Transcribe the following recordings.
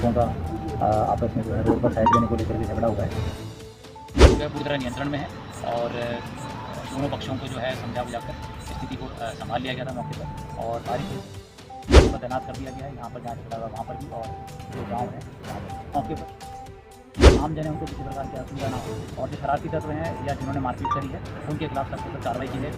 लड़कों का आपस में जो है रोड पर साइड देने को लेकर के झगड़ा हुआ है, जो है पूरी तरह नियंत्रण में है और दोनों पक्षों को जो है समझा बुझाकर स्थिति को संभाल लिया गया था मौके पर और भारी पुलिस को तैनात कर दिया गया है। यहाँ पर जहाँ झगड़ा हुआ वहाँ पर भी और जो गाँव है वहाँ पर मौके पर आम जन उनको किसी प्रकार की असुविधा ना हो और जो शरारती तत्व हैं या जिन्होंने मारपीट करी है उनके खिलाफ सख्त से कार्रवाई की जाए।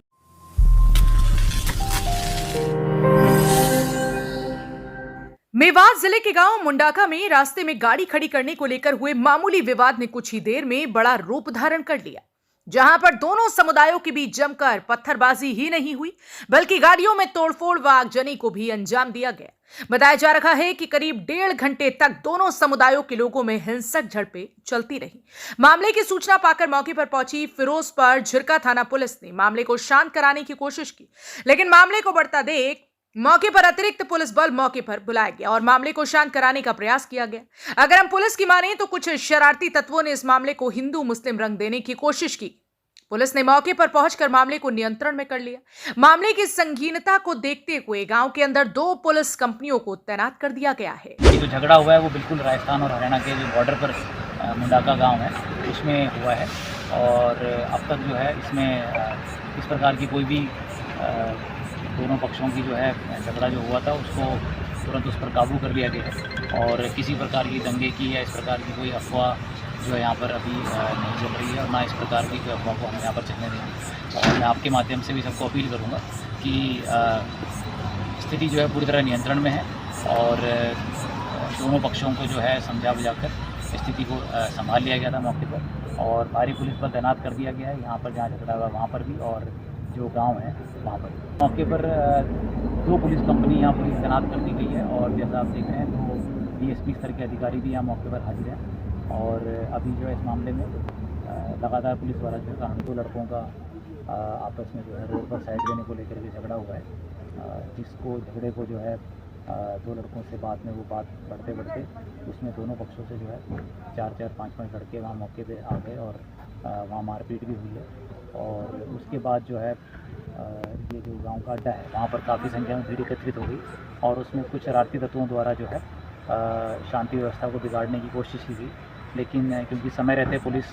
मेवात जिले के गांव मुंडाका में रास्ते में गाड़ी खड़ी करने को लेकर हुए मामूली विवाद ने कुछ ही देर में बड़ा रूप धारण कर लिया, जहां पर दोनों समुदायों के बीच जमकर पत्थरबाजी ही नहीं हुई बल्कि गाड़ियों में तोड़फोड़ व आगजनी को भी अंजाम दिया गया। बताया जा रहा है कि करीब 1.5 घंटे तक दोनों समुदायों के लोगों में हिंसक झड़पें चलती रही। मामले की सूचना पाकर मौके पर पहुंची फिरोजपुर झिरका थाना पुलिस ने मामले को शांत कराने की कोशिश की, लेकिन मामले को बढ़ता देख मौके पर अतिरिक्त पुलिस बल मौके पर बुलाया गया और मामले को शांत कराने का प्रयास किया गया। अगर हम पुलिस की माने तो कुछ शरारती तत्वों ने इस मामले को हिंदू मुस्लिम रंग देने की कोशिश की। पुलिस ने मौके पर पहुंचकर मामले को नियंत्रण में कर लिया। मामले की संगीनता को देखते हुए गांव के अंदर 2 पुलिस कंपनियों को तैनात कर दिया गया है। ये जो झगड़ा हुआ है वो बिल्कुल राजस्थान और हरियाणा के जो बॉर्डर पर मुंडाका गाँव है उसमें हुआ है और अब तक जो है इसमें इस प्रकार की कोई भी दोनों पक्षों की जो है झगड़ा जो हुआ था उसको तुरंत उस पर काबू कर लिया गया और किसी प्रकार की दंगे की या इस प्रकार की कोई अफवाह जो है यहाँ पर अभी नहीं चल रही है और ना इस प्रकार की कोई अफवाह को हम यहाँ पर चलने देंगे। और मैं आपके माध्यम से भी सबको अपील करूँगा कि स्थिति जो है पूरी तरह नियंत्रण में है और दोनों पक्षों को जो है समझा बुझाकर स्थिति को संभाल लिया गया था मौके पर और भारी पुलिस बल तैनात कर दिया गया है। यहाँ पर जहाँ झगड़ा हुआ वहाँ पर भी और जो गांव है वहाँ पर मौके पर 2 पुलिस कंपनी यहाँ पुलिस तैनात कर दी गई है और जैसा आप देख रहे हैं तो डीएसपी स्तर के अधिकारी भी यहाँ मौके पर हाजिर हैं और अभी जो है इस मामले में लगातार पुलिस द्वारा जो है 2 लड़कों का आपस में जो है रोड पर साइड देने को लेकर के झगड़ा हुआ है, जिसको झगड़े को जो है 2 लड़कों से बाद में वो बात बढ़ते उसमें दोनों पक्षों से जो है 4-4, 5-5 लड़के वहाँ मौके पे आ गए और वहाँ मारपीट भी हुई है और उसके बाद जो है ये जो गांव का अड्डा है वहाँ पर काफ़ी संख्या में भीड़ एकत्रित हो गई और उसमें कुछ शरारती तत्वों द्वारा जो है शांति व्यवस्था को बिगाड़ने की कोशिश की गई, लेकिन क्योंकि समय रहते पुलिस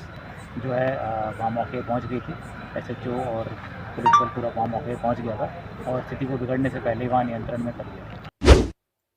जो है वहाँ मौके पर पहुँच गई थी, SHO और पुलिस बल पूरा वहाँ मौके पर पहुँच गया था और स्थिति को बिगड़ने से पहले वहाँ नियंत्रण में कर लिया।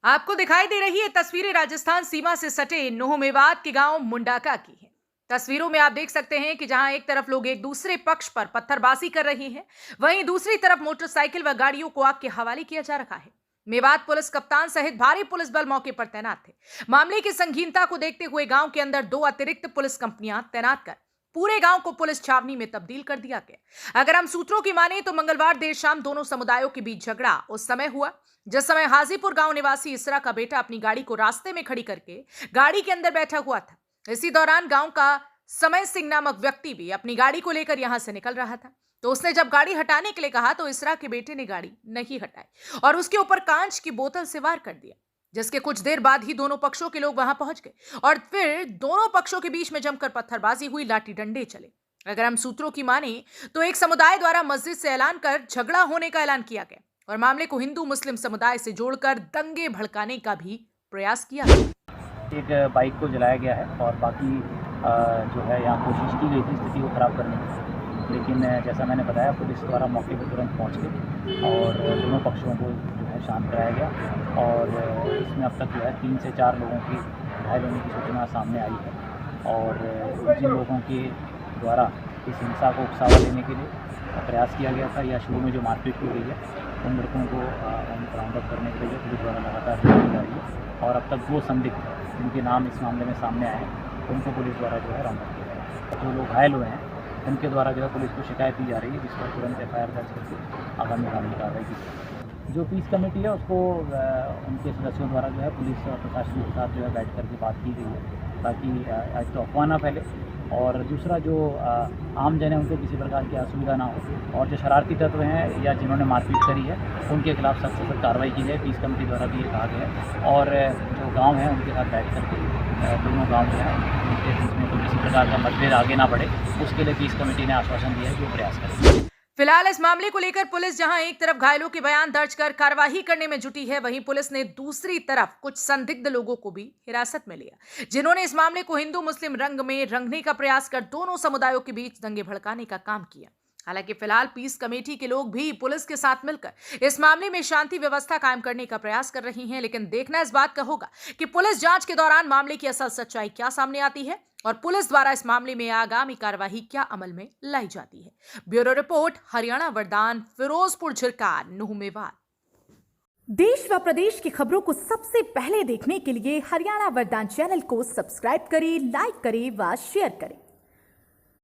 आपको दिखाई दे रही है तस्वीरें राजस्थान सीमा से सटे नूह मेवात के गांव मुंडाका की है। तस्वीरों में आप देख सकते हैं कि जहां एक तरफ लोग एक दूसरे पक्ष पर पत्थरबाजी कर रहे हैं, वहीं दूसरी तरफ मोटरसाइकिल व गाड़ियों को आग के हवाले किया जा रहा है। मेवात पुलिस कप्तान सहित भारी पुलिस बल मौके पर तैनात थे। मामले की संगीनता को देखते हुए गांव के अंदर 2 अतिरिक्त पुलिस कंपनियां तैनात कर पूरे गांव को पुलिस छावनी में तब्दील कर दिया गया। अगर हम सूत्रों की माने तो मंगलवार देर शाम दोनों समुदायों के बीच झगड़ा उस समय हुआ जिस समय हाजीपुर गांव निवासी इसरा का बेटा अपनी गाड़ी को रास्ते में खड़ी करके गाड़ी के अंदर बैठा हुआ था। इसी दौरान गांव का समय सिंह नामक व्यक्ति भी अपनी गाड़ी को लेकर यहां से निकल रहा था, तो उसने जब गाड़ी हटाने के लिए कहा तो इसरा के बेटे ने गाड़ी नहीं हटाई और उसके ऊपर कांच की बोतल से वार कर दिया, जिसके कुछ देर बाद ही दोनों पक्षों के लोग वहां पहुंच गए और फिर दोनों पक्षों के बीच में जमकर पत्थरबाजी हुई, लाठी डंडे चले। अगर हम सूत्रों की माने तो एक समुदाय द्वारा मस्जिद से ऐलान कर झगड़ा होने का ऐलान किया गया और मामले को हिंदू मुस्लिम समुदाय से जोड़कर दंगे भड़काने का भी प्रयास किया गया। एक बाइक को जलाया गया है और बाकी जो है यहाँ कोशिश की गई थी स्थिति को ख़राब करने की, लेकिन जैसा मैंने बताया पुलिस द्वारा मौके पर तुरंत पहुँच गई और दोनों पक्षों को जो है शांत कराया गया और इसमें अब तक जो है 3 से 4 लोगों की घायल होने की सूचना सामने आई है और जिन लोगों के द्वारा इस हिंसा को उकसावा देने के लिए प्रयास किया गया था या शुरू में जो मारपीट की गई है उन लड़कों को राउंड अप करने के लिए पुलिस द्वारा लगातार की जा रही है और अब तक 2 संदिग्ध जिनके नाम इस मामले में सामने आए हैं उनको पुलिस द्वारा जो है राउंड अप किया गया। जो लोग घायल हुए हैं उनके द्वारा जो है पुलिस को शिकायत दी जा रही है, जिस पर तुरंत FIR दर्ज करके आगामी कानूनी कार्रवाई की जाएगी। जो पीस कमेटी है उसको उनके सदस्यों द्वारा जो है पुलिस और प्रशासन के साथ जो है बैठ करके बात की गई है ताकि आज तो अफवाह ना फैले और दूसरा जो आम जन है उनको किसी प्रकार की असुविधा ना हो और जो शरारती तत्व हैं या जिन्होंने मारपीट करी है उनके खिलाफ सख्त से सख्त कार्रवाई की जाए। पीस कमेटी द्वारा भी ये कहा गया है और जो गाँव हैं उनके साथ बैठ करके दोनों गाँव जो है उनके बीच में कोई किसी प्रकार का मतभेद आगे ना बढ़े उसके लिए पीस कमेटी ने आश्वासन दिया है कि वो प्रयास करेंगे। फिलहाल इस मामले को लेकर पुलिस जहां एक तरफ घायलों के बयान दर्ज कर कार्रवाई करने में जुटी है, वहीं पुलिस ने दूसरी तरफ कुछ संदिग्ध लोगों को भी हिरासत में लिया, जिन्होंने इस मामले को हिंदू मुस्लिम रंग में रंगने का प्रयास कर दोनों समुदायों के बीच दंगे भड़काने का काम किया। हालांकि फिलहाल पीस कमेटी के लोग भी पुलिस के साथ मिलकर इस मामले में शांति व्यवस्था कायम करने का प्रयास कर रही हैं, लेकिन देखना इस बात का होगा कि पुलिस जांच के दौरान मामले की असल सच्चाई क्या सामने आती है और पुलिस द्वारा इस मामले में आगामी कार्यवाही क्या अमल में लाई जाती है। ब्यूरो रिपोर्ट, हरियाणा वरदान, फिरोजपुर झिरकार, नुह मेवात। देश व प्रदेश की खबरों को सबसे पहले देखने के लिए हरियाणा वरदान चैनल को सब्सक्राइब करें, लाइक करें व शेयर करें।